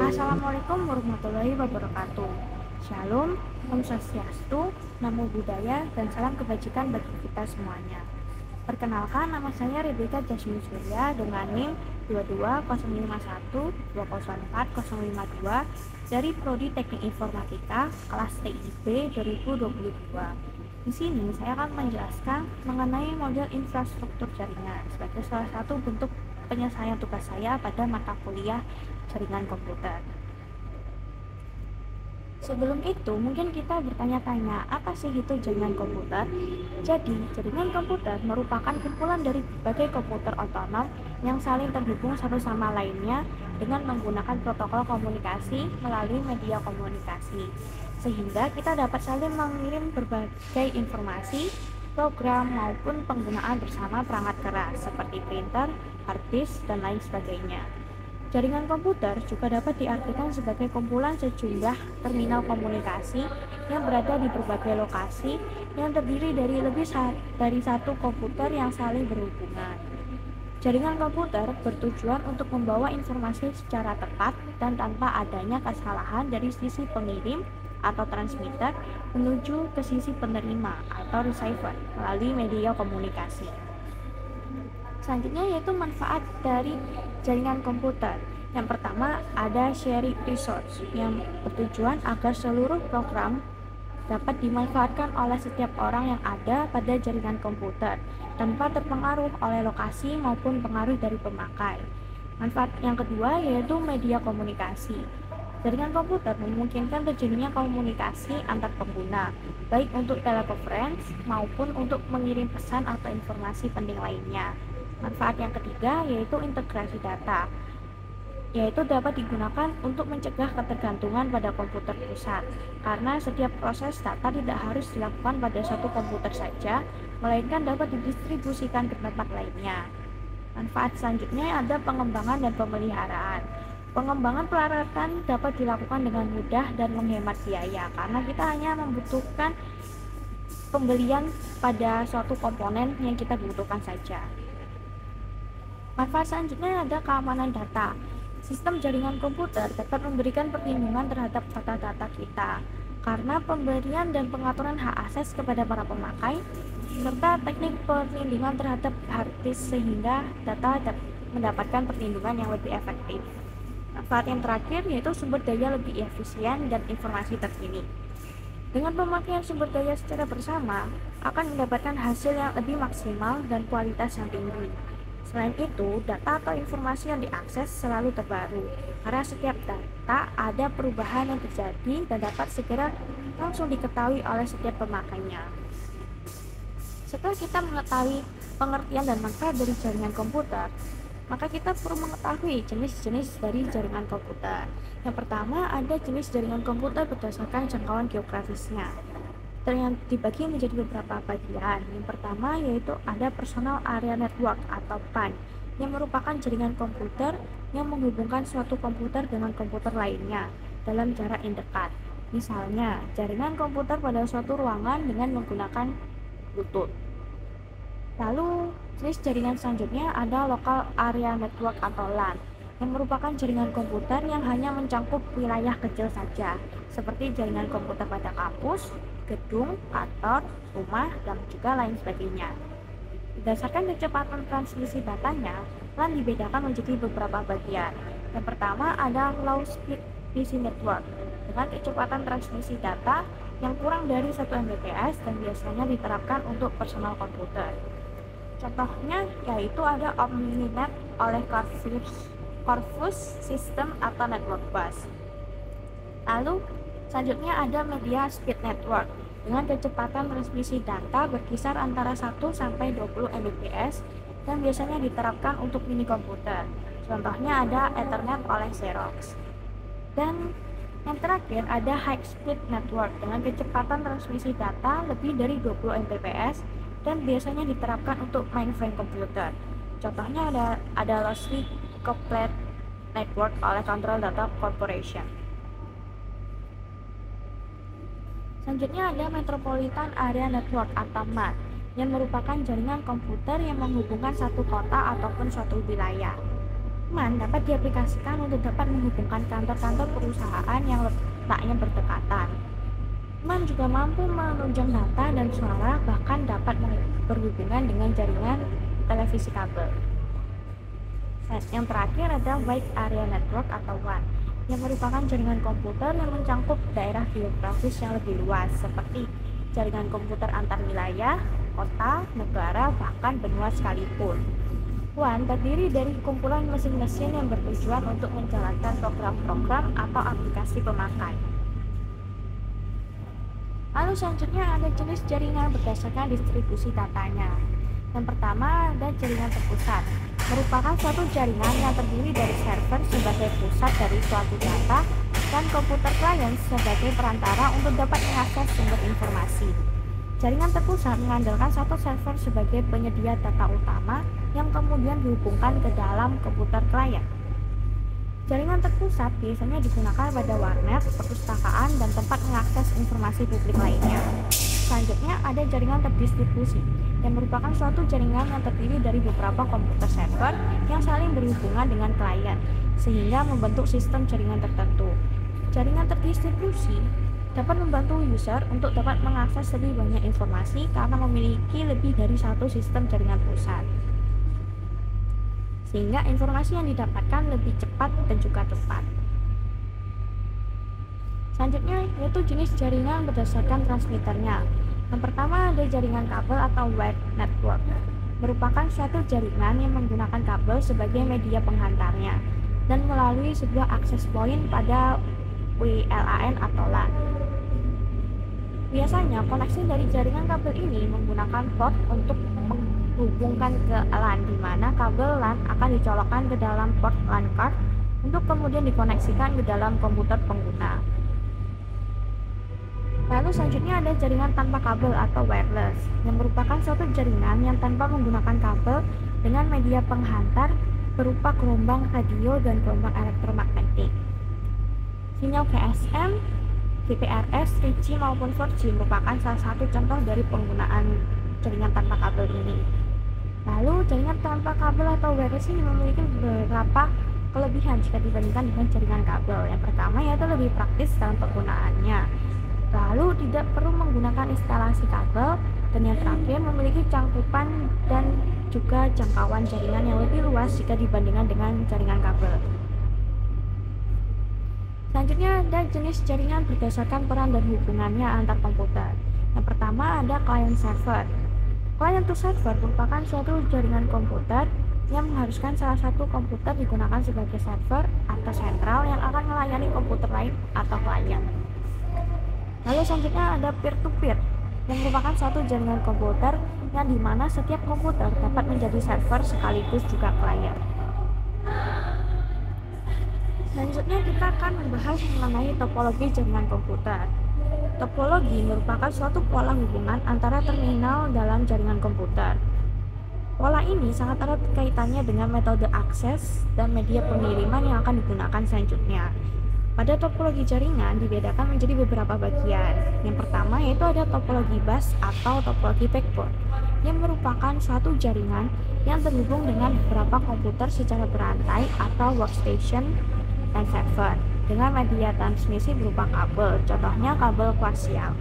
Assalamualaikum warahmatullahi wabarakatuh. Shalom, Om Swastiastu, Namo Buddhaya, dan salam kebajikan bagi kita semuanya. Perkenalkan, nama saya Rebecca Jasmine Surya dengan NIM 22051204052 dari Prodi Teknik Informatika kelas TIB 2022. Di sini saya akan menjelaskan mengenai model infrastruktur jaringan sebagai salah satu bentuk penyelesaian tugas saya pada mata kuliah jaringan komputer. Sebelum itu, mungkin kita bertanya-tanya, apa sih itu jaringan komputer? Jadi, jaringan komputer merupakan kumpulan dari berbagai komputer otonom yang saling terhubung satu sama lainnya dengan menggunakan protokol komunikasi melalui media komunikasi, sehingga kita dapat saling mengirim berbagai informasi, program, maupun penggunaan bersama perangkat keras seperti printer, hard disk, dan lain sebagainya. Jaringan komputer juga dapat diartikan sebagai kumpulan sejumlah terminal komunikasi yang berada di berbagai lokasi yang terdiri dari lebih dari satu komputer yang saling berhubungan. Jaringan komputer bertujuan untuk membawa informasi secara tepat dan tanpa adanya kesalahan dari sisi pengirim atau transmitter menuju ke sisi penerima atau receiver melalui media komunikasi. Selanjutnya yaitu manfaat dari jaringan komputer. Yang pertama ada sharing resource yang bertujuan agar seluruh program dapat dimanfaatkan oleh setiap orang yang ada pada jaringan komputer tanpa terpengaruh oleh lokasi maupun pengaruh dari pemakai. Manfaat yang kedua yaitu media komunikasi. Jaringan komputer memungkinkan terjadinya komunikasi antar pengguna, baik untuk teleconference maupun untuk mengirim pesan atau informasi penting lainnya. Manfaat yang ketiga yaitu integrasi data, yaitu dapat digunakan untuk mencegah ketergantungan pada komputer pusat, karena setiap proses data tidak harus dilakukan pada satu komputer saja, melainkan dapat didistribusikan ke tempat lainnya. Manfaat selanjutnya ada pengembangan dan pemeliharaan. Pengembangan peralatan dapat dilakukan dengan mudah dan menghemat biaya, karena kita hanya membutuhkan pembelian pada suatu komponen yang kita butuhkan saja. Manfaat selanjutnya ada keamanan data. Sistem jaringan komputer dapat memberikan perlindungan terhadap data-data kita, karena pemberian dan pengaturan hak akses kepada para pemakai, serta teknik perlindungan terhadap hard disk sehingga data mendapatkan perlindungan yang lebih efektif. Manfaat yang terakhir yaitu sumber daya lebih efisien dan informasi terkini. Dengan pemakaian sumber daya secara bersama, akan mendapatkan hasil yang lebih maksimal dan kualitas yang tinggi. Selain itu, data atau informasi yang diakses selalu terbaru, karena setiap data ada perubahan yang terjadi dan dapat segera langsung diketahui oleh setiap pemakainya. Setelah kita mengetahui pengertian dan manfaat dari jaringan komputer, maka kita perlu mengetahui jenis-jenis dari jaringan komputer. Yang pertama ada jenis jaringan komputer berdasarkan jangkauan geografisnya, yang dibagi menjadi beberapa bagian. Yang pertama yaitu ada Personal Area Network atau PAN, yang merupakan jaringan komputer yang menghubungkan suatu komputer dengan komputer lainnya dalam jarak yang dekat. Misalnya, jaringan komputer pada suatu ruangan dengan menggunakan Bluetooth. Lalu, jenis jaringan selanjutnya ada Local Area Network atau LAN, yang merupakan jaringan komputer yang hanya mencakup wilayah kecil saja, seperti jaringan komputer pada kampus, gedung, kantor, rumah, dan juga lain sebagainya. Berdasarkan kecepatan transmisi datanya, LAN dibedakan menjadi beberapa bagian. Yang pertama ada Low Speed PC Network, dengan kecepatan transmisi data yang kurang dari 1 Mbps dan biasanya diterapkan untuk personal komputer. Contohnya yaitu ada OmniNet oleh Corvus System atau Network Bus. Lalu selanjutnya ada Media Speed Network dengan kecepatan transmisi data berkisar antara 1 sampai 20 Mbps dan biasanya diterapkan untuk mini komputer. Contohnya ada Ethernet oleh Xerox. Dan yang terakhir ada High Speed Network dengan kecepatan transmisi data lebih dari 20 Mbps dan biasanya diterapkan untuk mainframe komputer. Contohnya ada Loosely Coupled Network oleh Control Data Corporation. Selanjutnya ada Metropolitan Area Network atau MAN, yang merupakan jaringan komputer yang menghubungkan satu kota ataupun suatu wilayah. WAN dapat diaplikasikan untuk dapat menghubungkan kantor-kantor perusahaan yang letaknya berdekatan. WAN juga mampu menunjang data dan suara, bahkan dapat berhubungan dengan jaringan televisi kabel. Dan yang terakhir ada Wide Area Network atau WAN, yang merupakan jaringan komputer yang mencakup daerah geografis yang lebih luas, seperti jaringan komputer antar wilayah, kota, negara, bahkan benua sekalipun. WAN terdiri dari kumpulan mesin-mesin yang bertujuan untuk menjalankan program-program atau aplikasi pemakai. Lalu selanjutnya ada jenis jaringan berdasarkan distribusi datanya. Yang pertama ada jaringan terpusat, merupakan suatu jaringan yang terdiri dari server sebagai pusat dari suatu data dan komputer klien sebagai perantara untuk dapat mengakses sumber informasi. Jaringan terpusat mengandalkan satu server sebagai penyedia data utama yang kemudian dihubungkan ke dalam komputer klien. Jaringan terpusat biasanya digunakan pada warnet, perpustakaan, dan tempat mengakses informasi publik lainnya. Selanjutnya ada jaringan terdistribusi, yang merupakan suatu jaringan yang terdiri dari beberapa komputer server yang saling berhubungan dengan klien, sehingga membentuk sistem jaringan tertentu. Jaringan terdistribusi dapat membantu user untuk dapat mengakses lebih banyak informasi karena memiliki lebih dari satu sistem jaringan pusat, sehingga informasi yang didapatkan lebih cepat dan juga tepat. Selanjutnya yaitu jenis jaringan berdasarkan transmitternya. Yang pertama ada jaringan kabel atau wired network, merupakan suatu jaringan yang menggunakan kabel sebagai media penghantarnya dan melalui sebuah access point pada WLAN atau LAN. Biasanya koneksi dari jaringan kabel ini menggunakan port untuk menghubungkan ke LAN, di mana kabel LAN akan dicolokkan ke dalam port LAN card untuk kemudian dikoneksikan ke dalam komputer pengguna. Lalu selanjutnya ada jaringan tanpa kabel atau wireless, yang merupakan suatu jaringan yang tanpa menggunakan kabel dengan media penghantar berupa gelombang radio dan gelombang elektromagnetik. Sinyal GSM, GPRS, 3G maupun 4G merupakan salah satu contoh dari penggunaan jaringan tanpa kabel ini. Lalu jaringan tanpa kabel atau wireless ini memiliki beberapa kelebihan jika dibandingkan dengan jaringan kabel. Yang pertama yaitu lebih praktis dalam penggunaannya. Lalu tidak perlu menggunakan instalasi kabel, dan yang terakhir memiliki cangkupan dan juga jangkauan jaringan yang lebih luas jika dibandingkan dengan jaringan kabel. Selanjutnya ada jenis jaringan berdasarkan peran dan hubungannya antar komputer. Yang pertama ada client server. Client to server merupakan suatu jaringan komputer yang mengharuskan salah satu komputer digunakan sebagai server atau sentral yang akan melayani komputer lain atau klien. Lalu selanjutnya ada peer-to-peer, yang merupakan suatu jaringan komputer yang dimana setiap komputer dapat menjadi server sekaligus juga klien. Selanjutnya kita akan membahas mengenai topologi jaringan komputer. Topologi merupakan suatu pola hubungan antara terminal dalam jaringan komputer. Pola ini sangat erat kaitannya dengan metode akses dan media pengiriman yang akan digunakan selanjutnya. Pada topologi jaringan dibedakan menjadi beberapa bagian. Yang pertama yaitu ada topologi bus atau topologi backbone, yang merupakan suatu jaringan yang terhubung dengan beberapa komputer secara berantai atau workstation dan server dengan media transmisi berupa kabel, contohnya kabel koaksial.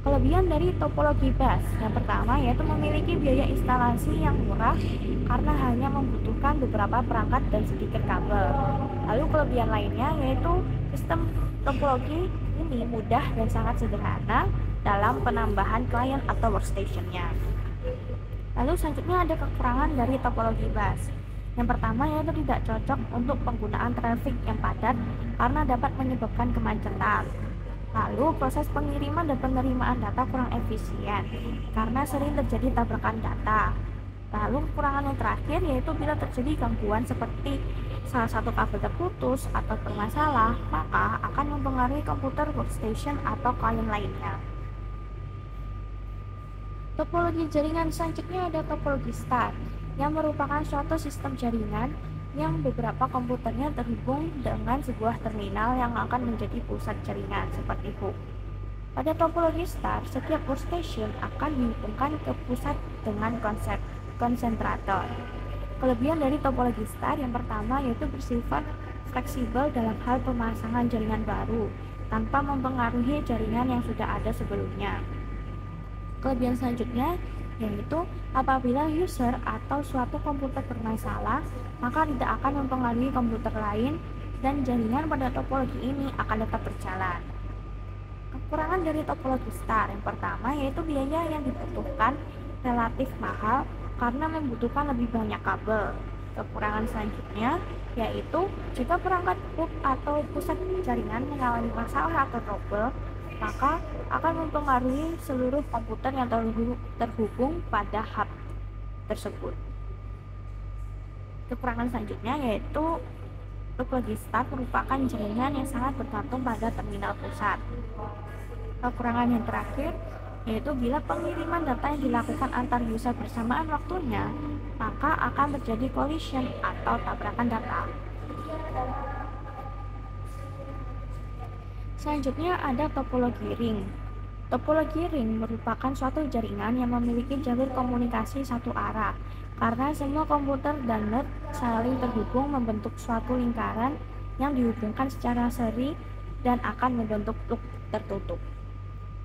Kelebihan dari topologi bus yang pertama yaitu memiliki biaya instalasi yang murah karena hanya membutuhkan beberapa perangkat dan sedikit kabel. Lalu kelebihan lainnya yaitu sistem topologi ini mudah dan sangat sederhana dalam penambahan klien atau workstation-nya. Lalu selanjutnya ada kekurangan dari topologi bus. Yang pertama yaitu tidak cocok untuk penggunaan traffic yang padat karena dapat menyebabkan kemacetan. Lalu proses pengiriman dan penerimaan data kurang efisien karena sering terjadi tabrakan data. Lalu kekurangan yang terakhir yaitu bila terjadi gangguan seperti salah satu kabel terputus atau bermasalah, maka akan mempengaruhi komputer, workstation, atau klien lainnya. Topologi jaringan selanjutnya ada topologi star, yang merupakan suatu sistem jaringan yang beberapa komputernya terhubung dengan sebuah terminal yang akan menjadi pusat jaringan seperti hub. Pada topologi star, setiap workstation akan dihubungkan ke pusat dengan konsentrator. Kelebihan dari topologi star yang pertama yaitu bersifat fleksibel dalam hal pemasangan jaringan baru tanpa mempengaruhi jaringan yang sudah ada sebelumnya. Kelebihan selanjutnya yaitu apabila user atau suatu komputer bermasalah, maka tidak akan mempengaruhi komputer lain dan jaringan pada topologi ini akan tetap berjalan. Kekurangan dari topologi star yang pertama yaitu biaya yang dibutuhkan relatif mahal karena membutuhkan lebih banyak kabel. Kekurangan selanjutnya yaitu jika perangkat hub atau pusat jaringan mengalami masalah atau trouble, maka akan mempengaruhi seluruh komputer yang terhubung pada hub tersebut. Kekurangan selanjutnya yaitu topologi star merupakan jaringan yang sangat bergantung pada terminal pusat. Kekurangan yang terakhir yaitu bila pengiriman data yang dilakukan antar user bersamaan waktunya, maka akan terjadi collision atau tabrakan data. Selanjutnya ada topologi ring. Topologi ring merupakan suatu jaringan yang memiliki jalur komunikasi satu arah, karena semua komputer dan node saling terhubung membentuk suatu lingkaran yang dihubungkan secara seri dan akan membentuk loop tertutup.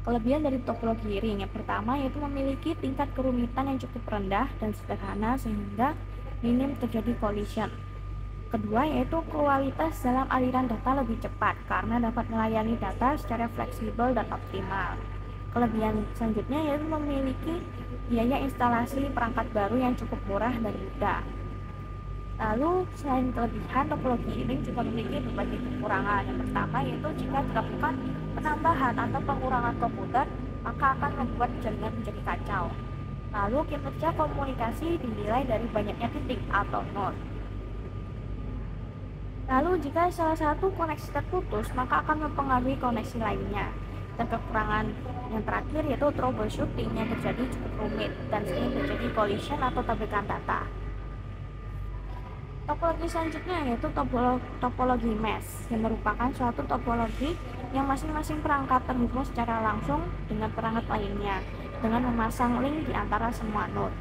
Kelebihan dari topologi ring yang pertama yaitu memiliki tingkat kerumitan yang cukup rendah dan sederhana sehingga minim terjadi collision. Kedua yaitu kualitas dalam aliran data lebih cepat karena dapat melayani data secara fleksibel dan optimal. Kelebihan selanjutnya yaitu memiliki biaya instalasi perangkat baru yang cukup murah dan mudah. Lalu selain kelebihan, topologi ring juga memiliki berbagai kekurangan. Yang pertama yaitu jika dilakukan penambahan atau pengurangan komputer, maka akan membuat jaringan menjadi kacau. Lalu kinerja komunikasi dinilai dari banyaknya titik atau node. Lalu jika salah satu koneksi terputus, maka akan mempengaruhi koneksi lainnya. Dan kekurangan yang terakhir yaitu troubleshooting yang terjadi cukup rumit dan sering terjadi collision atau tabrakan data. Topologi selanjutnya yaitu topologi mesh yang merupakan suatu topologi yang masing-masing perangkat terhubung secara langsung dengan perangkat lainnya dengan memasang link di antara semua node.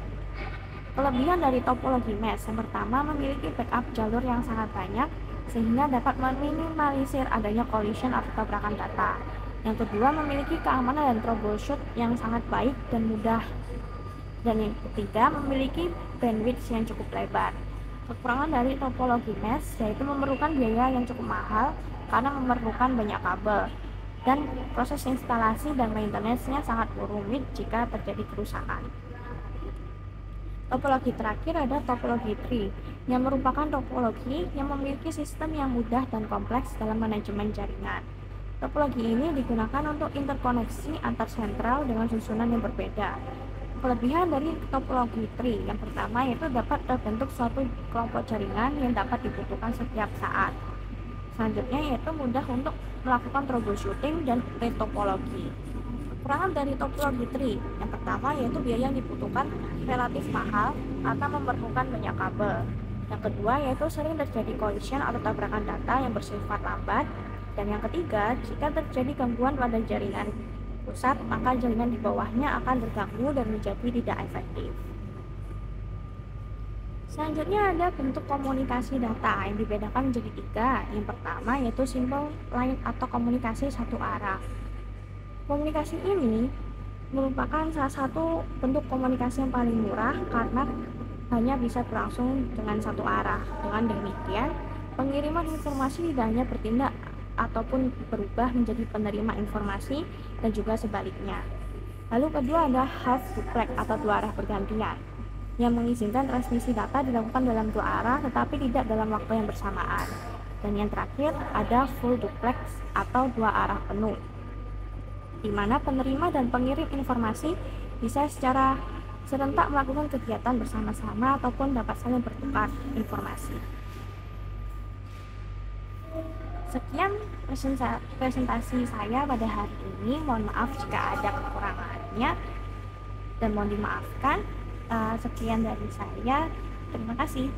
Kelebihan dari topologi mesh yang pertama memiliki backup jalur yang sangat banyak sehingga dapat meminimalisir adanya collision atau tabrakan data. Yang kedua memiliki keamanan dan troubleshoot yang sangat baik dan mudah. Dan yang ketiga memiliki bandwidth yang cukup lebar. Kekurangan dari topologi mesh yaitu memerlukan biaya yang cukup mahal karena memerlukan banyak kabel dan proses instalasi dan maintenance-nya sangat rumit jika terjadi kerusakan. Topologi terakhir ada topologi tree yang merupakan topologi yang memiliki sistem yang mudah dan kompleks dalam manajemen jaringan. Topologi ini digunakan untuk interkoneksi antar sentral dengan susunan yang berbeda. Kelebihan dari topologi tree yang pertama yaitu dapat terbentuk suatu kelompok jaringan yang dapat dibutuhkan setiap saat. Selanjutnya yaitu mudah untuk melakukan troubleshooting dan retopologi. Kekurangan dari topologi tree yang pertama yaitu biaya yang dibutuhkan relatif mahal atau memerlukan banyak kabel. Yang kedua yaitu sering terjadi collision atau tabrakan data yang bersifat lambat. Dan yang ketiga, jika terjadi gangguan pada jaringan pusat, maka jaringan di bawahnya akan terganggu dan menjadi tidak efektif. Selanjutnya ada bentuk komunikasi data yang dibedakan menjadi tiga. Yang pertama yaitu simple line atau komunikasi satu arah. Komunikasi ini merupakan salah satu bentuk komunikasi yang paling murah karena hanya bisa berlangsung dengan satu arah. Dengan demikian, pengiriman informasi tidak hanya bertindak ataupun berubah menjadi penerima informasi dan juga sebaliknya. Lalu kedua ada half duplex atau dua arah bergantian yang mengizinkan transmisi data dilakukan dalam dua arah tetapi tidak dalam waktu yang bersamaan. Dan yang terakhir ada full duplex atau dua arah penuh di mana penerima dan pengirim informasi bisa secara serentak melakukan kegiatan bersama-sama ataupun dapat saling bertukar informasi. Sekian presentasi saya pada hari ini. Mohon maaf jika ada kekurangannya dan mohon dimaafkan. Sekian dari saya. Terima kasih.